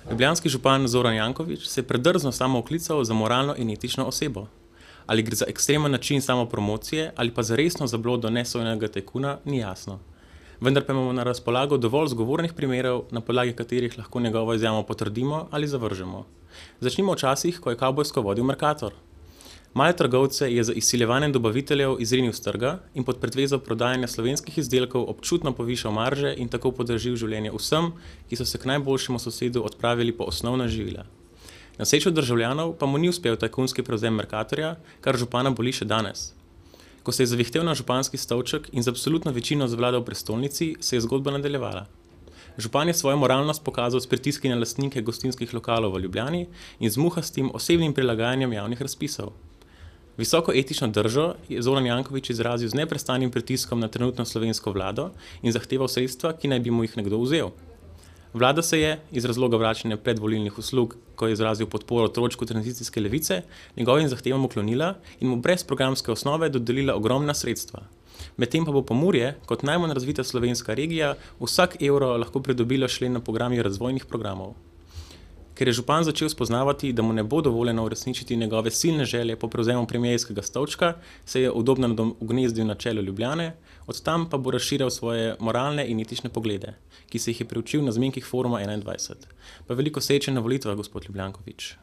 Ljubljanski župan Zoran Janković se je predrzno samooklical za moralno in etično osebo. Ali gre za ekstremen način samopromocije ali pa za resno zablodo nesojenega tajkuna, ni jasno. Vendar pa imamo na razpolago dovolj zgovornih primerov, na podlagi katerih lahko njegovo izjavo potrdimo ali zavržemo. Začnimo v časih, ko je kavbojsko vodil Mercator. Male trgovce je z izsiljevanjem dobaviteljev izrinil s trga in pod pretvezo prodajanja slovenskih izdelkov občutno povišal marže in tako podražil življenje vsem, ki so se k najboljšemu sosedu odpravili po osnovna živila. Na srečo državljanov pa mu ni uspel tajkunski prevzem Mercatorja, kar župana boli še danes. Ko se je zavihtel na županski stolček in z absolutno večino zavladal prestolnici, se je zgodba nadaljevala. Župan je svojo moralnost pokazal s pritiski na lastnike gostinskih lokalov v Ljubljani in z muhastim osebnim prilagajanjem javnih razpisov. Visoko etično držo je Zoran Janković izrazil z neprestanim pritiskom na trenutno slovensko vlado in zahteval sredstva, ki naj bi mu jih nekdo vzel. Vlada se je, iz razloga vračanja predvolilnih uslug, ko je izrazil podporo trojčku tranzicijske levice, njegovim zahtevam uklonila in mu brez programske osnove dodelila ogromna sredstva. Medtem pa bo Pomurje, kot najmanj razvita slovenska regija, vsak evro lahko pridobilo šele na programih razvojnih programov. Ker je župan začel spoznavati, da mu ne bo dovoljeno uresničiti njegove silne želje po prevzemu premierskega stolčka, se je udobno ugnezdil na čelu Ljubljane, od tam pa bo razširjal svoje moralne in etične poglede, ki se jih je preučil na zmenkih Foruma 21. Pa veliko sreče na volitvah, gospod Ljubljanković.